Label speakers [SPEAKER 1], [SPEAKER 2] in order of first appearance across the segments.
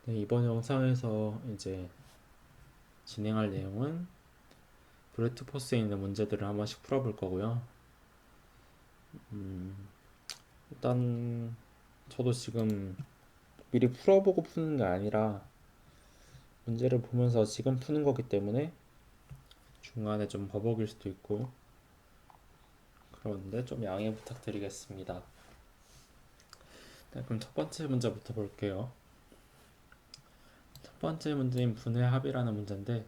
[SPEAKER 1] 네, 이번 영상에서 이제 진행할 내용은 브루트 포스에 있는 문제들을 한 번씩 풀어볼 거고요. 일단 저도 지금 미리 풀어보고 푸는 게 아니라 문제를 보면서 지금 푸는 거기 때문에 중간에 좀 버벅일 수도 있고 그런데 좀 양해 부탁드리겠습니다. 네, 그럼 첫 번째 문제부터 볼게요. 첫 번째 문제인 분해 합이라는 문제인데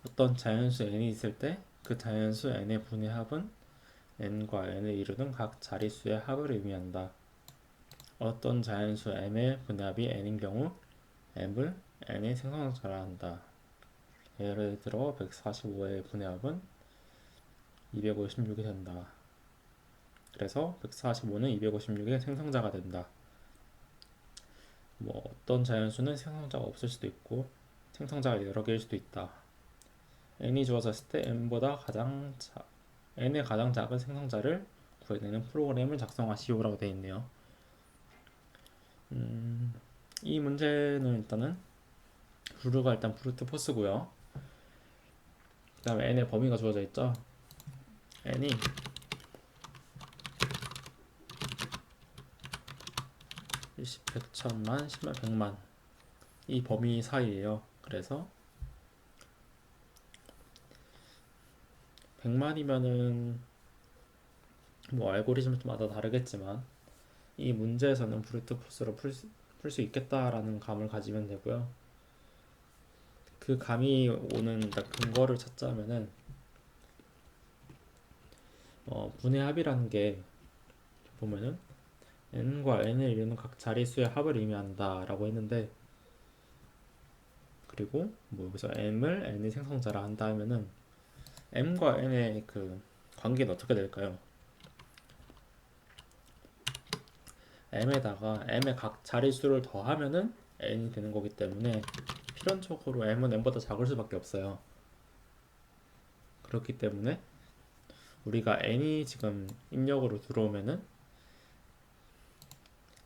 [SPEAKER 1] 어떤 자연수 n이 있을 때 그 자연수 n의 분해 합은 n과 n을 이루는 각 자릿수의 합을 의미한다. 어떤 자연수 m의 분합이 n인 경우 m을 n의 생성자라 한다. 예를 들어 145의 분합은 256이 된다. 그래서 145는 256의 생성자가 된다. 뭐 어떤 자연수는 생성자가 없을 수도 있고 생성자가 여러 개일 수도 있다. n이 주어졌을 때 n의 가장 작은 생성자를 구해내는 프로그램을 작성하시오라고 되어 있네요. 이 문제는 일단은 루가 일단 브루트 포스고요. 그 다음에 n의 범위가 주어져 있죠. n이 10, 100, 1000만, 10만, 100만 이 범위 사이에요. 그래서 100만이면은 뭐 알고리즘마다 다르겠지만 이 문제에서는 브루트 포스로 풀 수 있겠다라는 감을 가지면 되고요. 그 감이 오는 근거를 찾자면은 분해합이라는 게 보면은 n과 n을 이루는 각 자릿수의 합을 의미한다라고 했는데 그리고 뭐 여기서 m을 n의 생성자라 한다 하면은 m과 n의 그 관계는 어떻게 될까요? m에다가 m의 각 자릿수를 더하면은 n이 되는 거기 때문에 필연적으로 m은 n보다 작을 수밖에 없어요. 그렇기 때문에 우리가 n이 지금 입력으로 들어오면은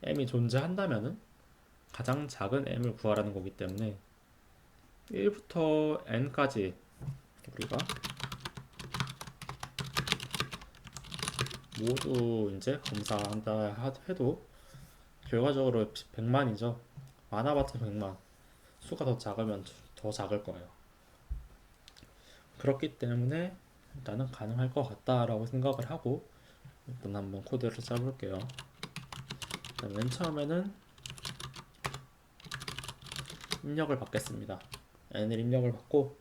[SPEAKER 1] m이 존재한다면은 가장 작은 m을 구하라는 거기 때문에 1부터 n까지 우리가 모두 이제 검사한다 해도 결과적으로 100만이죠. 많아봤자 100만. 수가 더 작으면 더 작을 거예요. 그렇기 때문에 일단은 가능할 것 같다라고 생각을 하고 일단 한번 코드를 짜볼게요. 맨 처음에는 입력을 받겠습니다. n을 입력을 받고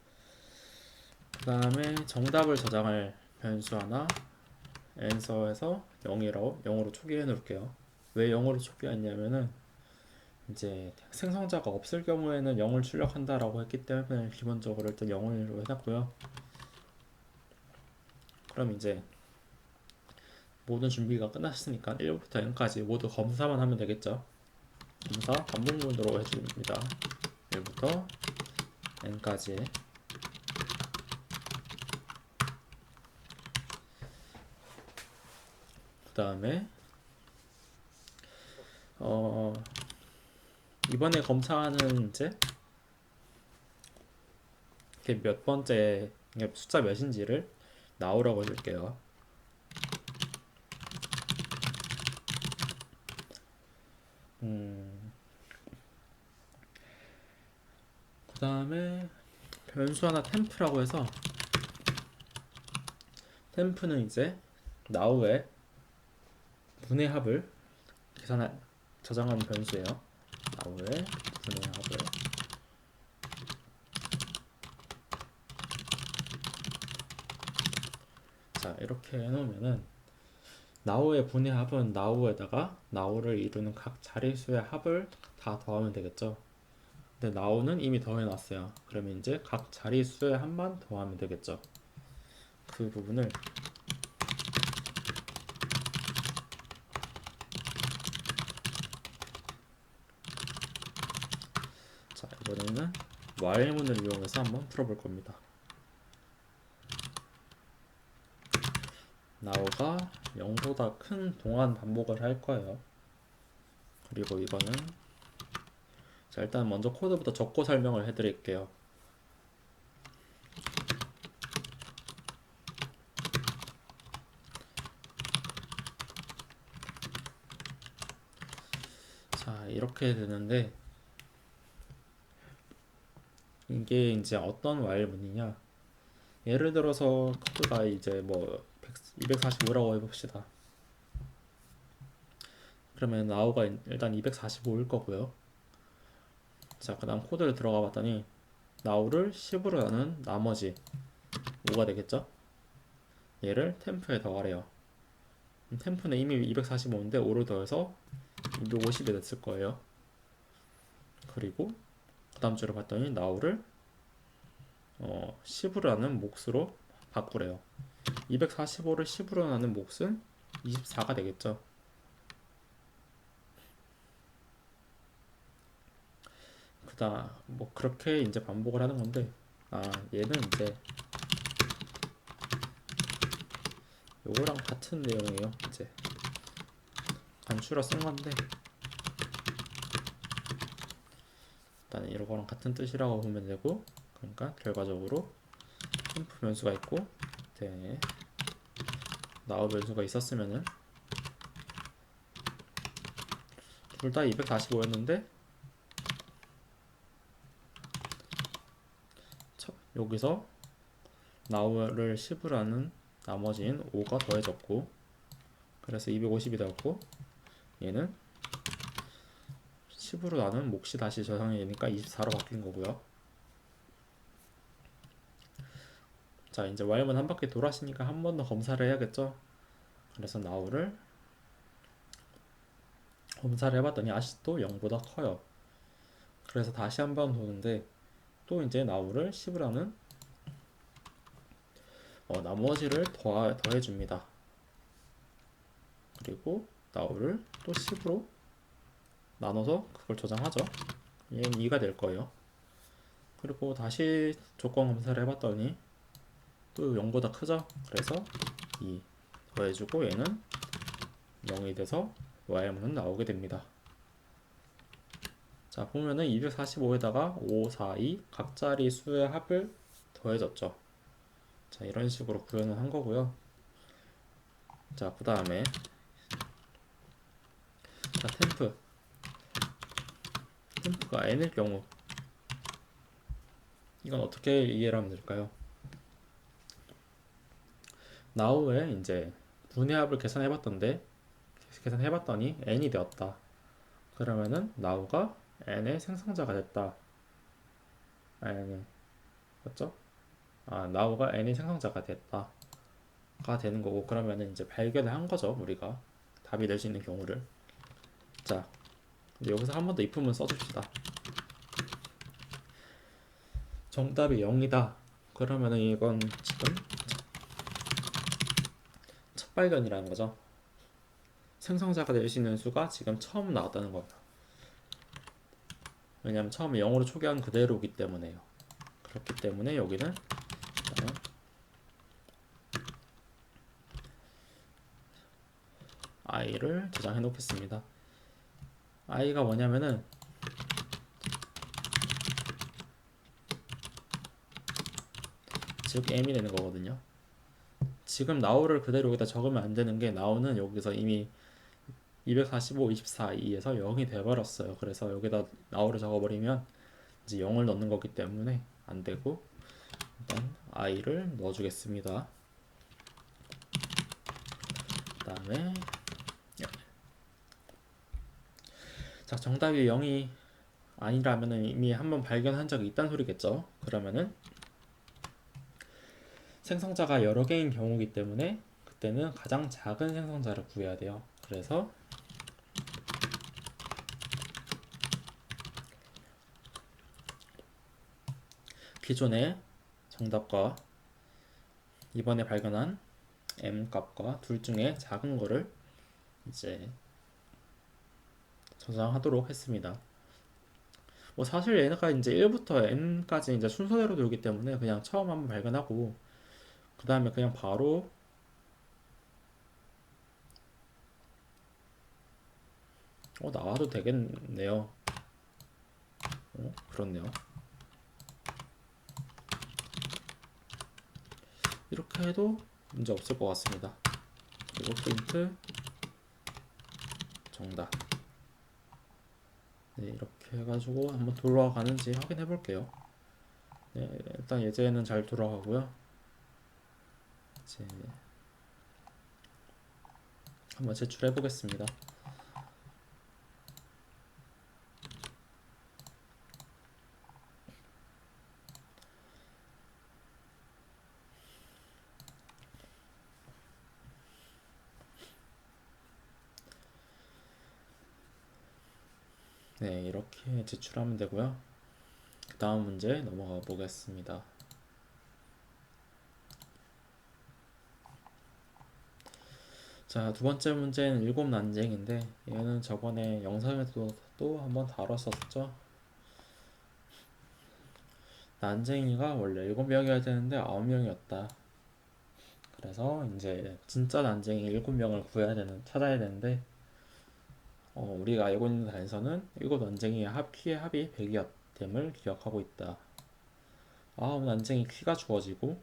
[SPEAKER 1] 그 다음에 정답을 저장할 변수 하나 answer에서 0으로 초기해 놓을게요. 왜 0으로 초기했냐면은 이제 생성자가 없을 경우에는 0을 출력한다라고 했기 때문에 기본적으로 일단 0으로 해놨고요. 그럼 이제 모든 준비가 끝났으니까 1부터 n까지 모두 검사만 하면 되겠죠. 검사 반복문으로 해줍니다. 1부터 n까지. 그 다음에 이번에 검사하는 이제 몇 번째 숫자 몇인지를 나오라고 해줄게요. 그 다음에 변수 하나 템프라고 해서 템프는 이제 now의 분해합을 저장하는 변수예요. now의 분해합을 자 이렇게 해놓으면은 now의 분해합은 now에다가 now를 이루는 각 자릿수의 합을 다 더하면 되겠죠. 근데 now는 이미 더해놨어요. 그러면 이제 각 자릿수의 합만 더하면 되겠죠. 그 부분을 자 이번에는 while문을 이용해서 한번 풀어볼 겁니다. now가 0보다 큰 동안 반복을 할 거예요. 그리고 이거는 자, 일단 먼저 코드부터 적고 설명을 해드릴게요. 자, 이렇게 되는데 이게 이제 어떤 while 문이냐? 예를 들어서 코드가 이제 뭐 245라고 해봅시다. 그러면 now가 일단 245일 거고요. 자, 그 다음 코드를 들어가 봤더니 now를 10으로 나눈 나머지 5가 되겠죠? 얘를 템프에 더하래요. 템프는 이미 245인데 5를 더해서 250이 됐을 거예요. 그리고 그 다음 줄을 봤더니 now를 10으로 나눈 몫으로 바꾸래요. 245를 10으로 나눈 몫은 24가 되겠죠. 그다음 뭐 그렇게 이제 반복을 하는 건데, 얘는 이제 요거랑 같은 내용이에요. 이제 간추려 쓴 건데 일단 이거랑 같은 뜻이라고 보면 되고, 그러니까 결과적으로 템프 변수가 있고 네, 나우 변수가 있었으면은 둘 다 245였는데 여기서 now를 10으로 하는 나머지인 5가 더해졌고 그래서 250이 되었고, 얘는 10으로 나눈 몫이 다시 저장이 되니까 24로 바뀐 거고요. 자, 이제 while문 한 바퀴 돌았으니까 한 번 더 검사를 해야겠죠. 그래서 now를 검사를 해봤더니 아직도 0보다 커요. 그래서 다시 한 번 도는데 또 이제 now를 10으로 하는 나머지를 더해줍니다. 그리고 now를 또 10으로 나눠서 그걸 저장하죠. 얘는 2가 될 거예요. 그리고 다시 조건 검사를 해봤더니 또 0보다 크죠. 그래서 2 더해주고 얘는 0이 돼서 while문은 나오게 됩니다. 자, 보면은 245에다가 5, 4, 2 각자리 수의 합을 더해졌죠. 자, 이런 식으로 구현을 한 거고요. 자, 그 다음에 자, 템프가 n일 경우 이건 어떻게 이해를 하면 될까요? now에 이제 분해합을 계산해봤더니 n이 되었다. 그러면은 now가 n의 생성자가 됐다. 아니, 맞죠? now가 n의 생성자가 됐다가 되는 거고, 그러면은 이제 발견을 한 거죠, 우리가 답이 될 수 있는 경우를. 자, 여기서 한 번 더 if문 써줍시다. 정답이 0이다. 그러면은 이건 지금 첫 발견이라는 거죠. 생성자가 될 수 있는 수가 지금 처음 나왔다는 거예요. 왜냐면 처음에 0으로 초기화한 그대로이기 때문에요. 그렇기 때문에 여기는 i를 저장해 놓겠습니다. i가 뭐냐면은 즉 m이 되는 거거든요. 지금 now를 그대로 여기다 적으면 안 되는 게, now는 여기서 이미 245, 24, 2에서 0이 돼버렸어요. 그래서 여기다 now를 적어버리면 이제 0을 넣는 거기 때문에 안 되고, 일단 i를 넣어주겠습니다. 그 다음에 자, 정답이 0이 아니라면 이미 한번 발견한 적이 있다는 소리겠죠. 그러면은 생성자가 여러 개인 경우이기 때문에 그때는 가장 작은 생성자를 구해야 돼요. 그래서 기존의 정답과 이번에 발견한 m 값과 둘 중에 작은 거를 이제 저장하도록 했습니다. 뭐 사실 얘네가 이제 1부터 n까지 이제 순서대로 돌기 때문에 그냥 처음 한번 발견하고 그 다음에 그냥 바로 나와도 되겠네요. 그렇네요. 이렇게 해도 문제 없을 것 같습니다. 그리고 프린트 정답. 네, 이렇게 해가지고 한번 돌아가는지 확인해 볼게요. 네, 일단 예제는 잘 돌아가고요. 이제 한번 제출해 보겠습니다. 네, 이렇게 제출하면 되고요. 그 다음 문제 넘어가 보겠습니다. 자, 두 번째 문제는 일곱 난쟁인데 얘는 저번에 영상에도 또 한번 다뤘었죠. 난쟁이가 원래 7명이어야 되는데 9명이었다. 그래서 이제 진짜 난쟁이 7명을 찾아야 되는데 우리가 알고 있는 단서는 7난쟁이의 키의 합이 100이었음을 기억하고 있다. 9난쟁이 키가 주어지고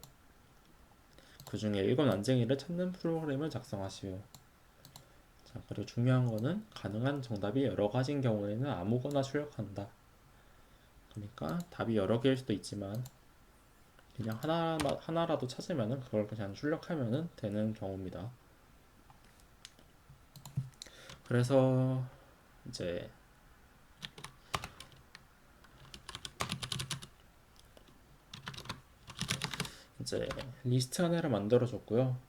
[SPEAKER 1] 그 중에 7난쟁이를 찾는 프로그램을 작성하시오. 자, 그리고 중요한 거는 가능한 정답이 여러 가지인 경우에는 아무거나 출력한다. 그러니까 답이 여러 개일 수도 있지만 그냥 하나라도 찾으면은 그걸 그냥 출력하면은 되는 경우입니다. 그래서 이제 리스트 하나를 만들어 줬고요.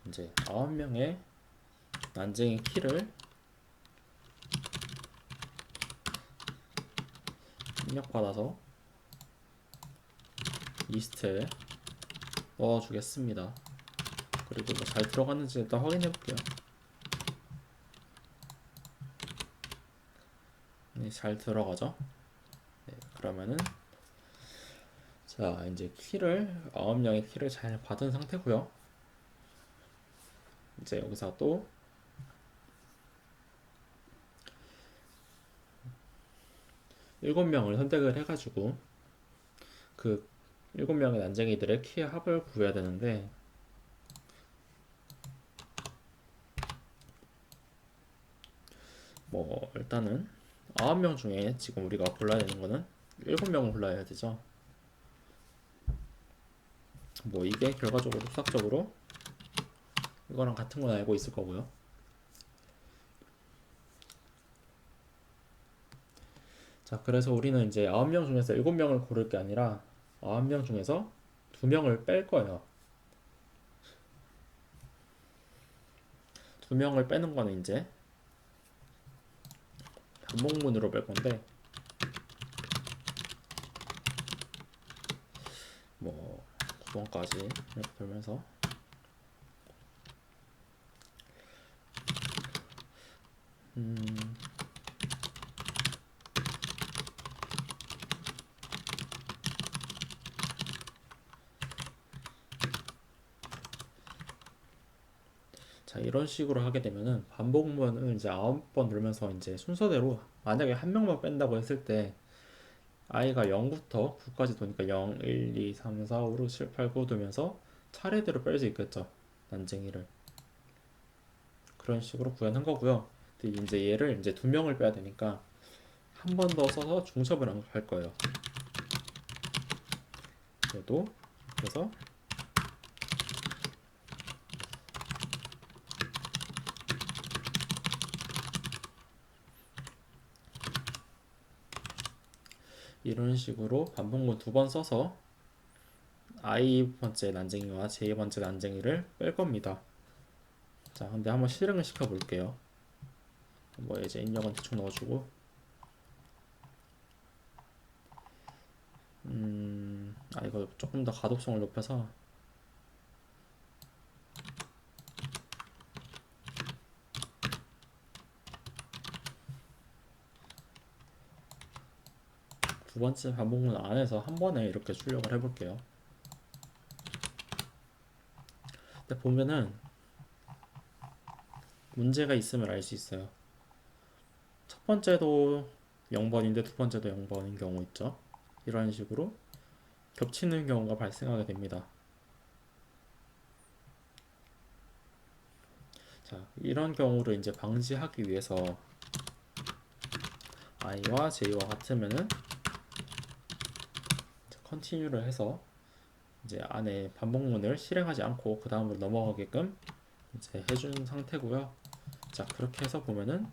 [SPEAKER 1] 이제 9명의 난쟁이 키를 입력받아서 리스트에 넣어 주겠습니다. 그리고 잘 들어갔는지 일단 확인해 볼게요. 네, 잘 들어가죠? 네, 그러면은 자, 이제 9명의 키를 잘 받은 상태고요. 이제 여기서 또 7명을 선택을 해가지고 그 7명의 난쟁이들의 키의 합을 구해야 되는데 일단은 9명 중에 지금 우리가 골라야 되는 거는 7명을 골라야 되죠. 이게 결과적으로 수학적으로 이거랑 같은 건 알고 있을 거고요. 자, 그래서 우리는 이제 9명 중에서 7명을 고를 게 아니라 9명 중에서 2명을 뺄 거예요. 2명을 빼는 거는 이제 반복문으로 뺄 건데 9번까지 이렇게 돌면서 자, 이런 식으로 하게 되면은 반복문을 이제 9번 돌면서 이제 순서대로 만약에 한 명만 뺀다고 했을 때 i가 0부터 9까지 도니까 0, 1, 2, 3, 4, 5, 6, 7, 8, 9 두면서 차례대로 뺄 수 있겠죠. 난쟁이를. 그런 식으로 구현한 거고요. 근데 이제 얘를 이제 2명을 빼야 되니까 한 번 더 써서 중첩을 할 거예요. 그래도 그래서 이런 식으로 반복문 2번 써서 i번째 난쟁이와 j번째 난쟁이를 뺄 겁니다. 자, 근데 한번 실행을 시켜 볼게요. 이제 입력은 대충 넣어주고 이거 조금 더 가독성을 높여서 두 번째 반복문 안에서 한 번에 이렇게 출력을 해볼게요. 근데 보면은 문제가 있음을 알 수 있어요. 번째도 0번인데 두 번째도 0번인 경우 있죠. 이런 식으로 겹치는 경우가 발생하게 됩니다. 자, 이런 경우를 이제 방지하기 위해서 i와 j와 같으면은 컨티뉴를 해서 이제 안에 반복문을 실행하지 않고 그 다음으로 넘어가게끔 이제 해준 상태고요. 자, 그렇게 해서 보면은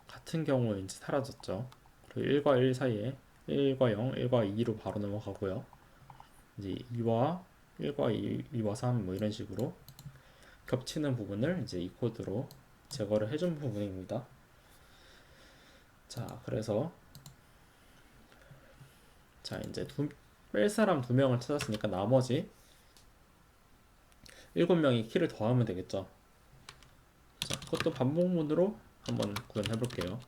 [SPEAKER 1] 같은 경우에 이제 사라졌죠. 그리고 1과 1 사이에 1과 0, 1과 2로 바로 넘어가고요. 이제 2와 1과 2, 2와 3 뭐 이런 식으로 겹치는 부분을 이제 이 코드로 제거를 해준 부분입니다. 자, 그래서 자, 이제 뺄 사람 2명을 찾았으니까 나머지 7명이 키를 더하면 되겠죠. 자, 그것도 반복문으로 한번 구현해 볼게요.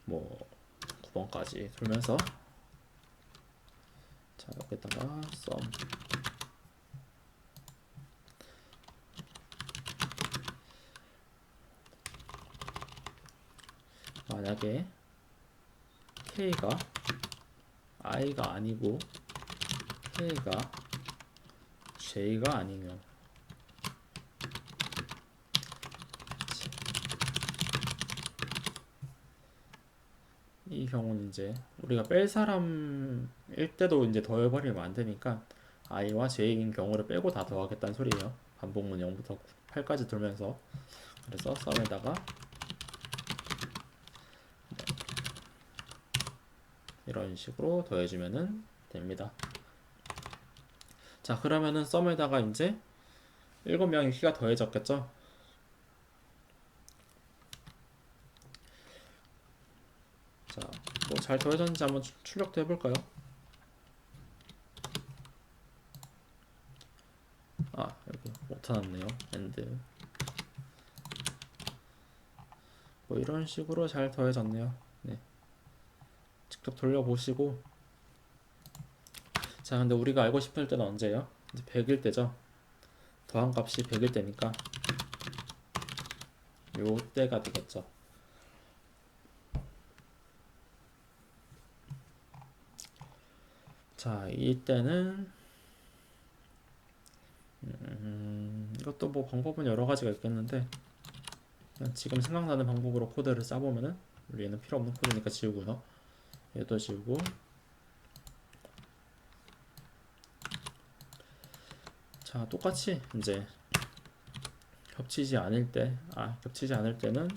[SPEAKER 1] 뭐 9번까지 돌면서 자, 여기다가 sum 만약에 k가 i가 아니고 k가 j가 아니면 이 경우는 이제 우리가 뺄 사람일 때도 이제 더해버리면 안 되니까 i와 j인 경우를 빼고 다 더하겠다는 소리예요. 반복문 0부터 8까지 돌면서 그래서 썸에다가 이런 식으로 더해주면 됩니다. 자, 그러면은 썸에다가 이제 7명의 키가 더해졌겠죠? 자, 뭐 잘 더해졌는지 한번 출력도 해볼까요? 아, 여기 못해놨네요. 엔드. 뭐 이런 식으로 잘 더해졌네요. 네. 직접 돌려보시고. 자, 근데 우리가 알고 싶을 때는 언제예요? 이제 100일 때죠. 더한 값이 100일 때니까 요 때가 되겠죠. 자, 이때는 이것도 뭐 방법은 여러 가지가 있겠는데 그냥 지금 생각나는 방법으로 코드를 짜보면은 얘는 필요 없는 코드니까 지우고요. 얘도 지우고. 자, 똑같이 이제 겹치지 않을 때는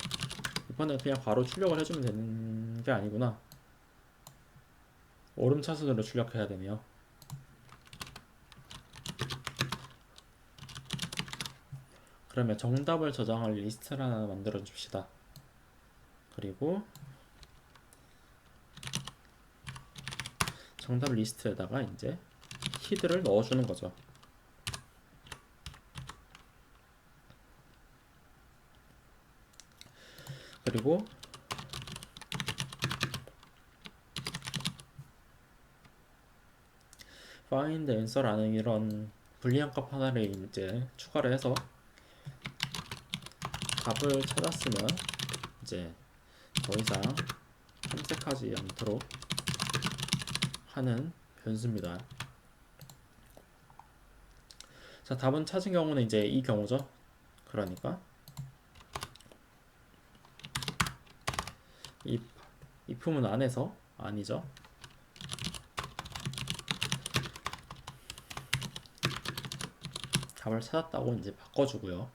[SPEAKER 1] 이번에 그냥 바로 출력을 해주면 되는 게 아니구나. 오름차순으로 출력해야 되네요. 그러면 정답을 저장할 리스트를 하나 만들어 줍시다. 그리고 정답 리스트에다가 이제 키들을 넣어주는 거죠. 그리고 find answer라는 이런 불리한 값 하나를 이제 추가를 해서 답을 찾았으면 이제 더 이상 탐색하지 않도록 하는 변수입니다. 자, 답은 찾은 경우는 이제 이 경우죠. 그러니까 이 품은 안에서 아니죠. 답을 찾았다고 이제 바꿔주고요.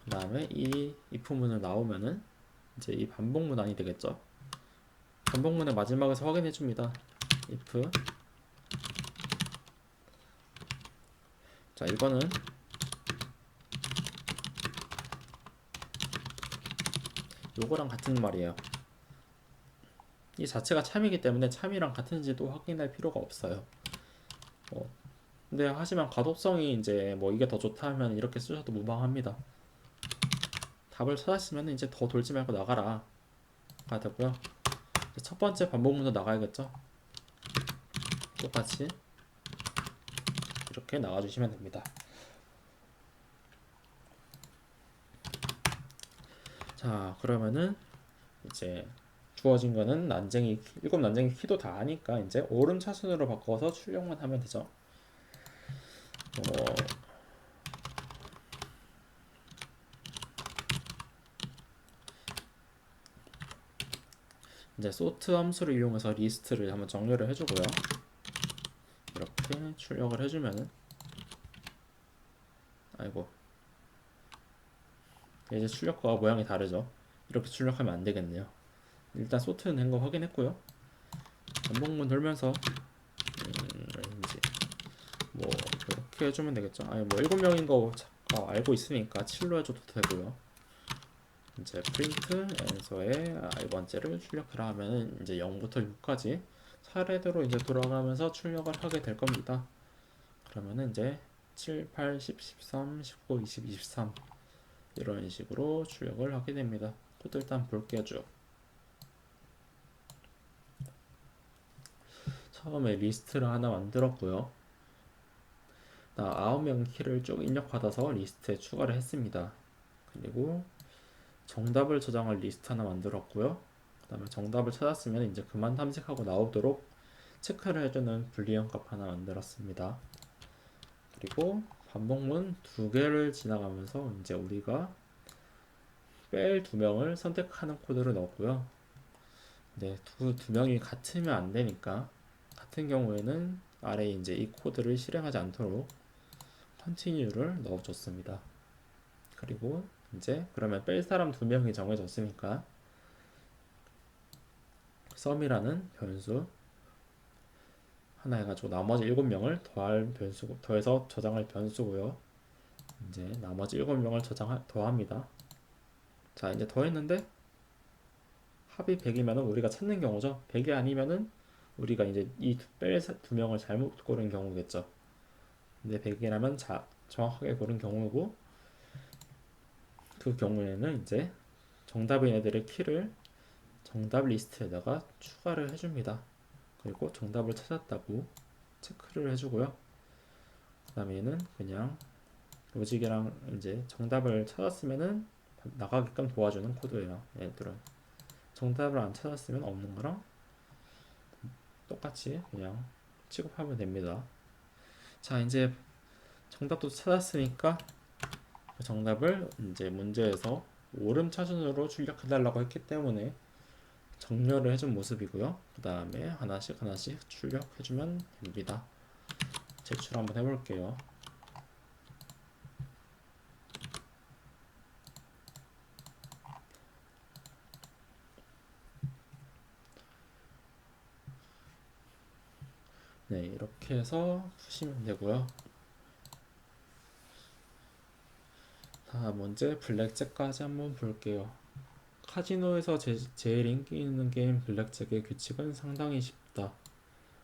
[SPEAKER 1] 그 다음에 이 if문을 나오면은 이제 이 반복문안이 되겠죠. 반복문의 마지막에서 확인해 줍니다. if 자, 이거는 요거랑 같은 말이에요. 이 자체가 참이기 때문에 참이랑 같은지도 확인할 필요가 없어요. 근데 하지만 가독성이 이제 뭐 이게 더 좋다 하면 이렇게 쓰셔도 무방합니다. 답을 찾았으면 이제 더 돌지 말고 나가라 가 되고요. 첫 번째 반복문도 나가야겠죠. 똑같이 이렇게 나와주시면 됩니다. 자, 그러면은 이제 주어진 거는 난쟁이 7난쟁이 키도 다 아니까 이제 오름차순으로 바꿔서 출력만 하면 되죠. 이제 sort 함수를 이용해서 리스트를 한번 정렬을 해주고요. 이렇게 출력을 해주면은, 아이고, 이제 출력과 모양이 다르죠. 이렇게 출력하면 안 되겠네요. 일단 sort는 된 거 확인했고요. 반복문 돌면서 왠지 뭐 이렇게 해주면 되겠죠. 아니 뭐 7명인 거 알고 있으니까 7로 해줘도 되고요. 이제 프린트 엔서에 이번째를 출력하라 하면은 이제 0부터 6까지 차례대로 이제 돌아가면서 출력을 하게 될 겁니다. 그러면은 이제 7, 8, 10, 13, 19, 20, 23 이런 식으로 출력을 하게 됩니다. 코드 일단 볼게요. 쭉 처음에 리스트를 하나 만들었고요. 9명 키를 쭉 입력받아서 리스트에 추가를 했습니다. 그리고 정답을 저장할 리스트 하나 만들었고요. 그 다음에 정답을 찾았으면 이제 그만 탐색하고 나오도록 체크를 해주는 불리언 값 하나 만들었습니다. 그리고 반복문 2개를 지나가면서 이제 우리가 뺄 2명을 선택하는 코드를 넣었고요. 네, 두 명이 같으면 안 되니까 같은 경우에는 아래에 이제 이 코드를 실행하지 않도록 continue를 넣어줬습니다. 그리고 이제 그러면 뺄 사람 2명이 정해졌으니까 sum이라는 변수 하나 해가지고 나머지 7명을 더해서 저장할 변수고요. 이제 나머지 7명을 더합니다. 자, 이제 더했는데 합이 100이면은 우리가 찾는 경우죠. 100이 아니면은 우리가 이제 이 뺄 2명을 잘못 고른 경우겠죠. 근데 100이라면 정확하게 고른 경우고, 그 경우에는 이제 정답인 애들의 키를 정답 리스트에다가 추가를 해줍니다. 그리고 정답을 찾았다고 체크를 해주고요. 그 다음에는 그냥 로직이랑 이제 정답을 찾았으면은 나가게끔 도와주는 코드예요. 얘들은 정답을 안 찾았으면 없는 거랑 똑같이 그냥 취급하면 됩니다. 자, 이제 정답도 찾았으니까 그 정답을 이제 문제에서 오름차순으로 출력해달라고 했기 때문에 정렬을 해준 모습이고요. 그 다음에 하나씩 출력해주면 됩니다. 제출 한번 해볼게요. 네, 이렇게 해서 푸시면 되고요. 다음 문제 블랙잭까지 한번 볼게요. 카지노에서 제일 인기 있는 게임 블랙잭의 규칙은 상당히 쉽다.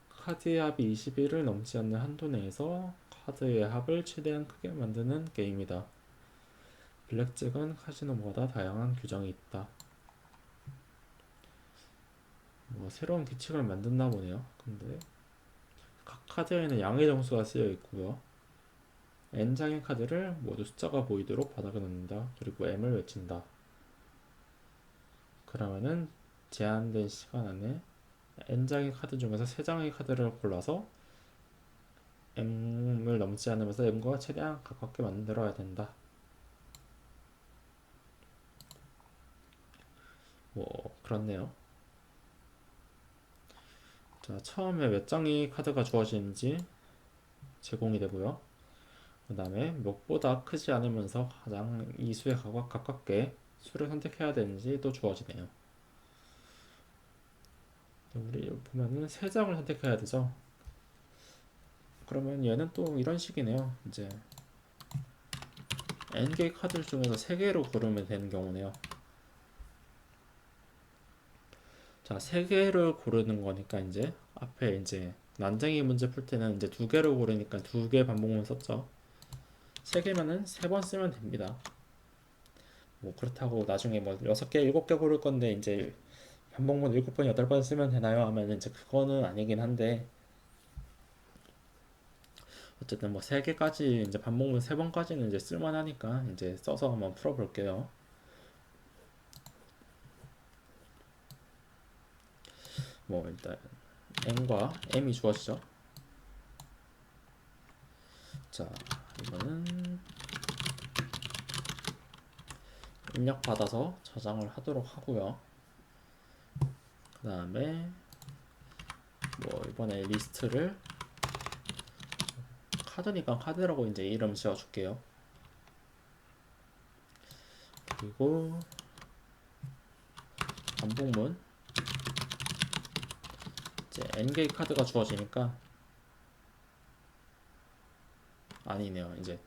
[SPEAKER 1] 카드의 합이 21을 넘지 않는 한도 내에서 카드의 합을 최대한 크게 만드는 게임이다. 블랙잭은 카지노마다 다양한 규정이 있다. 뭐 새로운 규칙을 만든다 보네요. 근데 각 카드에는 양의 점수가 쓰여 있고요. N장의 카드를 모두 숫자가 보이도록 바닥에 놓는다. 그리고 M을 외친다. 그러면은 제한된 시간 안에 N장의 카드 중에서 3장의 카드를 골라서 M을 넘지 않으면서 M과 최대한 가깝게 만들어야 된다. 뭐 그렇네요. 자, 처음에 몇 장의 카드가 주어지는지 제공이 되고요. 그 다음에 몇보다 크지 않으면서 가장 이 수에 가깝게 수를 선택해야 되는지 또 주어지네요. 우리 보면은 3장을 선택해야 되죠. 그러면 얘는 또 이런 식이네요. 이제 N개의 카드 중에서 3개로 고르면 되는 경우네요. 자, 3개를 고르는 거니까 이제 앞에 이제 난쟁이 문제 풀 때는 이제 2개를 고르니까 2개 반복문 썼죠. 3개면은 3번 쓰면 됩니다. 뭐 그렇다고 나중에 뭐 6개, 7개 고를 건데 이제 반복문 7번, 8번 쓰면 되나요? 하면 이제 그거는 아니긴 한데 어쨌든 뭐 3개까지 이제 반복문 3번까지는 이제 쓸만하니까 이제 써서 한번 풀어볼게요. 뭐 일단 n과 m이 주어지죠. 자, 이거는 입력 받아서 저장을 하도록 하고요. 그 다음에 뭐 이번에 리스트를 카드니까 카드라고 이제 이름 지어 줄게요. 그리고 반복문 이제 n개의 카드가 주어지니까 아니네요. 이제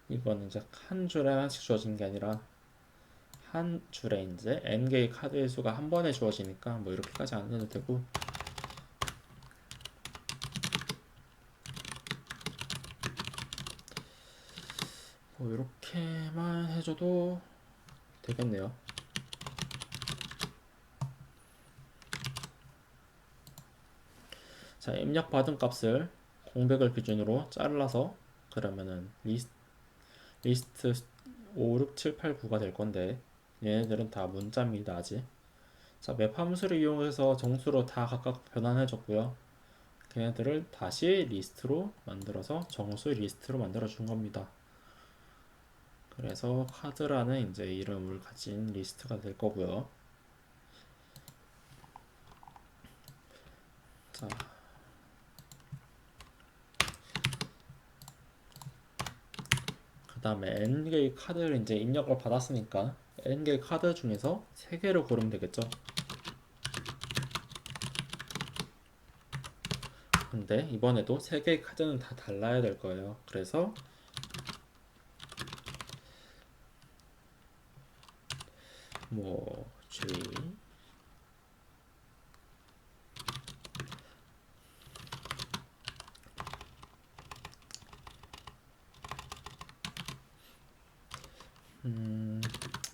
[SPEAKER 1] 이거는 이제 한 줄에 하나씩 주어진 게 아니라 한 줄에 이제 n개의 카드의 수가 한 번에 주어지니까 뭐 이렇게까지 안 해도 되고, 뭐 이렇게만 해줘도 되겠네요. 자, 입력 받은 값을 공백을 기준으로 잘라서 그러면은 리스트 5, 6, 7, 8, 9가 될 건데 얘네들은 다 문자입니다. 아직. 자, 맵 함수를 이용해서 정수로 다 각각 변환해 줬고요. 걔네들을 다시 리스트로 만들어서 정수 리스트로 만들어 준 겁니다. 그래서 카드라는 이제 이름을 가진 리스트가 될 거고요. 자, 그 다음에 n개의 카드를 이제 입력을 받았으니까 n개의 카드 중에서 3개를 고르면 되겠죠. 근데 이번에도 3개의 카드는 다 달라야 될 거예요. 그래서 뭐 J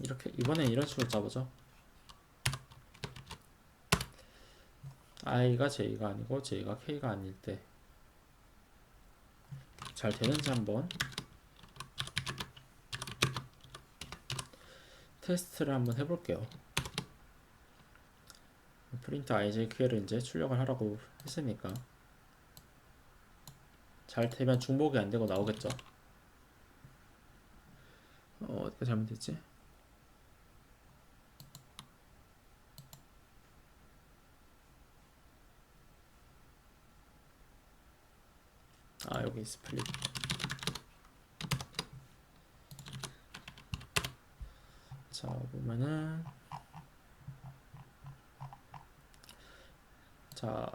[SPEAKER 1] 이렇게 이번엔 이런 식으로 짜보죠. i가 j가 아니고 j가 k가 아닐 때 잘 되는지 한번 테스트를 한번 해볼게요. 프린트 ijQL을 이제 출력을 하라고 했으니까 잘 되면 중복이 안 되고 나오겠죠. 어디가 잘못됐지? 아, 여기 스플릿. 자, 보면은 자,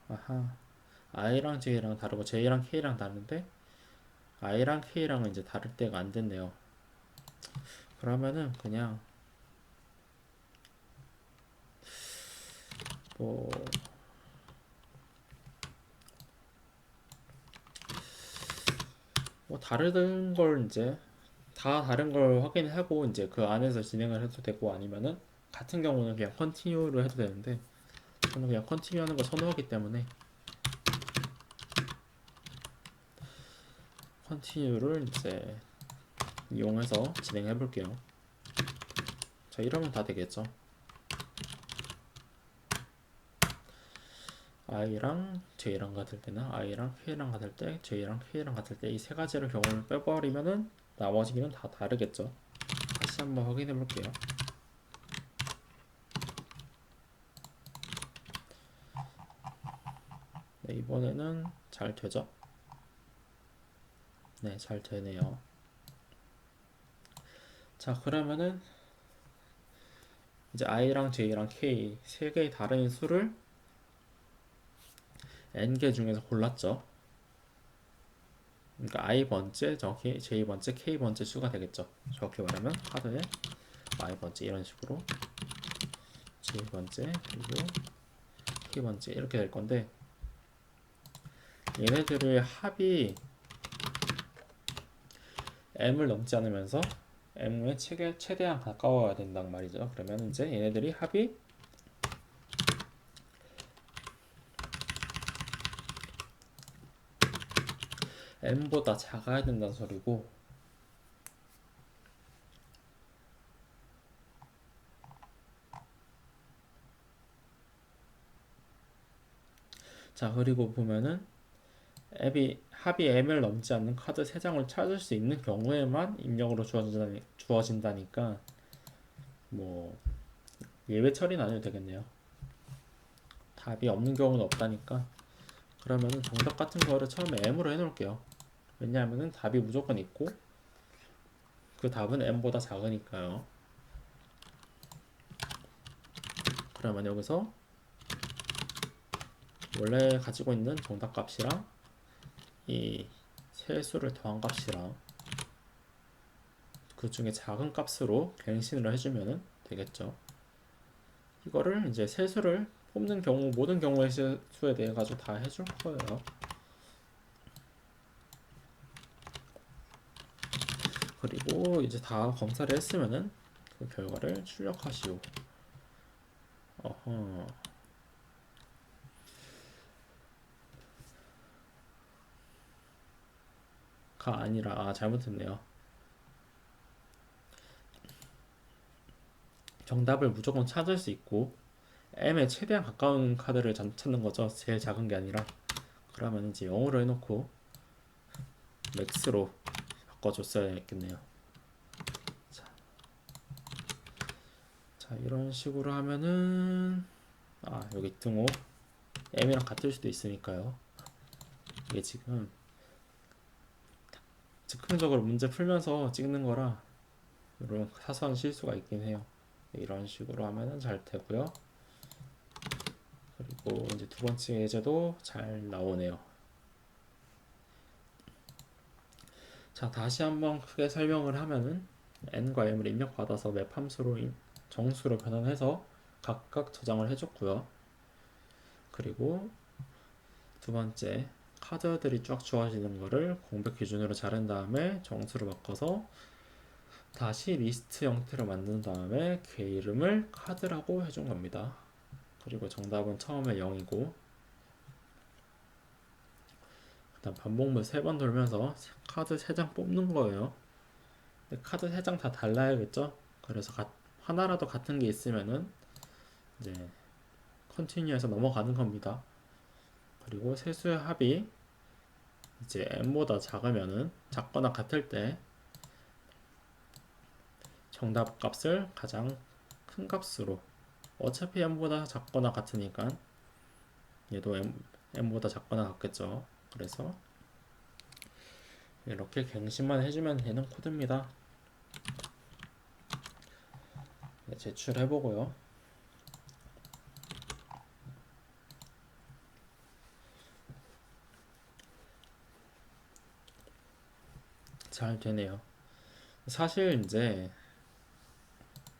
[SPEAKER 1] 아하, i랑 j랑 다르고 j랑 k랑 다른데 i랑 k랑은 이제 다를 때가 안 됐네요. 그러면은 그냥 뭐 다른 걸 이제 다 다른 걸 확인하고 이제 그 안에서 진행을 해도 되고, 아니면은 같은 경우는 그냥 컨티뉴를 해도 되는데 저는 그냥 컨티뉴 하는 거 선호하기 때문에 컨티뉴를 이제 이용해서 진행해 볼게요. 자, 이러면 다 되겠죠. i랑 j랑 같을 때나 i랑 k랑 같을 때, j랑 k랑 같을 때 이 세 가지를 경우를 빼버리면은 나머지는 다 다르겠죠. 다시 한번 확인해 볼게요. 네, 이번에는 잘 되죠? 네, 잘 되네요. 자, 그러면은 이제 i랑 j랑 k 세 개의 다른 수를 n개 중에서 골랐죠. 그러니까 i 번째, 정확히 j 번째, k 번째 수가 되겠죠. 정확히 말하면 카드에 i 번째 이런 식으로 j 번째 그리고 k 번째 이렇게 될 건데, 얘네들의 합이 m을 넘지 않으면서 m의 최대한 가까워야 된단 말이죠. 그러면 이제 얘네들이 합이 n보다 작아야 된다는 소리고, 자 그리고 보면은 합이 m을 넘지 않는 카드 3장을 찾을 수 있는 경우에만 입력으로 주어진다니까 뭐 예외 처리는 안 해도 되겠네요. 답이 없는 경우는 없다니까. 그러면은 정답 같은 거를 처음에 m으로 해놓을게요. 왜냐하면은 답이 무조건 있고 그 답은 m보다 작으니까요. 그러면 여기서 원래 가지고 있는 정답 값이랑 이 세수를 더한 값이랑 그 중에 작은 값으로 갱신을 해주면 되겠죠. 이거를 이제 세수를 뽑는 경우 모든 경우의 수에 대해 가지고 다 해줄 거예요. 그리고 이제 다 검사를 했으면은 그 결과를 출력하시오. 어허. 가 아니라 잘못했네요. 정답을 무조건 찾을 수 있고 m에 최대한 가까운 카드를 찾는 거죠. 제일 작은 게 아니라. 그러면 이제 0으로 해놓고 맥스로 바꿔줬어야겠네요. 자 이런 식으로 하면은 여기 등호 m이랑 같을 수도 있으니까요. 이게 지금 즉흥적으로 문제 풀면서 찍는 거라 이런 사소한 실수가 있긴 해요. 이런 식으로 하면은 잘 되고요. 그리고 이제 두 번째 예제도 잘 나오네요. 자 다시 한번 크게 설명을 하면은 n과 m을 입력받아서 맵 함수로 정수로 변환해서 각각 저장을 해줬고요. 그리고 두 번째 카드들이 쫙 주어지는 거를 공백 기준으로 자른 다음에 정수로 바꿔서 다시 리스트 형태로 만든 다음에 그 이름을 카드라고 해준 겁니다. 그리고 정답은 처음에 0이고 일단 반복문 3번 돌면서 카드 3장 뽑는 거예요. 근데 카드 3장 다 달라야겠죠? 그래서 하나라도 같은 게 있으면은 이제 컨티뉴해서 넘어가는 겁니다. 그리고 세수의 합이 이제 m보다 작거나 같을 때 정답 값을 가장 큰 값으로 어차피 m보다 작거나 같으니까 얘도 m보다 작거나 같겠죠. 그래서 이렇게 갱신만 해주면 되는 코드입니다. 네, 제출해보고요. 잘 되네요. 사실 이제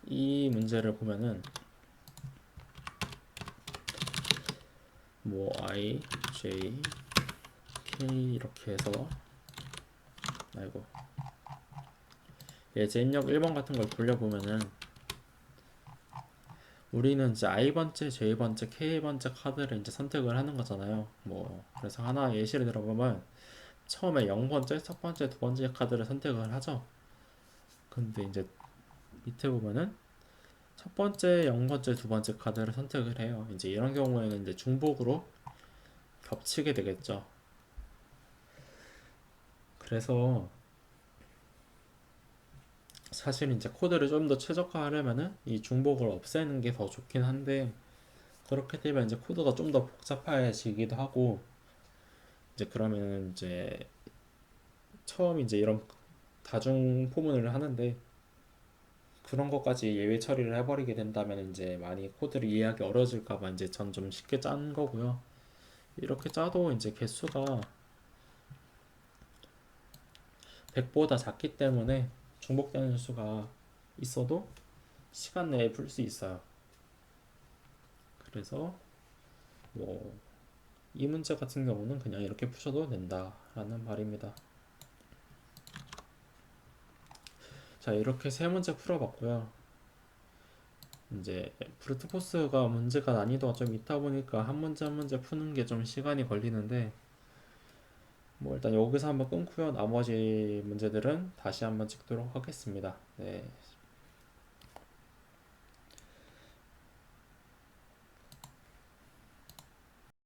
[SPEAKER 1] 이 문제를 보면은 뭐 I, J, K 이렇게 해서 예제 입력 1번 같은 걸 돌려보면은 우리는 이제 I번째, J번째, K번째 카드를 이제 선택을 하는 거잖아요. 뭐 그래서 하나 예시를 들어보면 처음에 0번째, 첫 번째, 두 번째 카드를 선택을 하죠. 근데 이제 밑에 보면은 첫 번째, 0번째, 두 번째 카드를 선택을 해요. 이제 이런 경우에는 이제 중복으로 겹치게 되겠죠. 그래서 사실 이제 코드를 좀 더 최적화하려면은 이 중복을 없애는 게 더 좋긴 한데 그렇게 되면 이제 코드가 좀 더 복잡해지기도 하고 이제 그러면 이제 처음 이제 이런 다중 포문을 하는데 그런 것까지 예외 처리를 해버리게 된다면 이제 많이 코드를 이해하기 어려워질까봐 이제 전 좀 쉽게 짠 거고요. 이렇게 짜도 이제 개수가 100보다 작기 때문에 중복되는 수가 있어도 시간 내에 풀 수 있어요. 그래서 뭐 이 문제 같은 경우는 그냥 이렇게 푸셔도 된다라는 말입니다. 자 이렇게 세 문제 풀어봤고요. 이제 브루트포스가 문제가 난이도가 좀 있다 보니까 한 문제 한 문제 푸는 게 좀 시간이 걸리는데 뭐 일단 여기서 한번 끊고요. 나머지 문제들은 다시 한번 찍도록 하겠습니다. 네,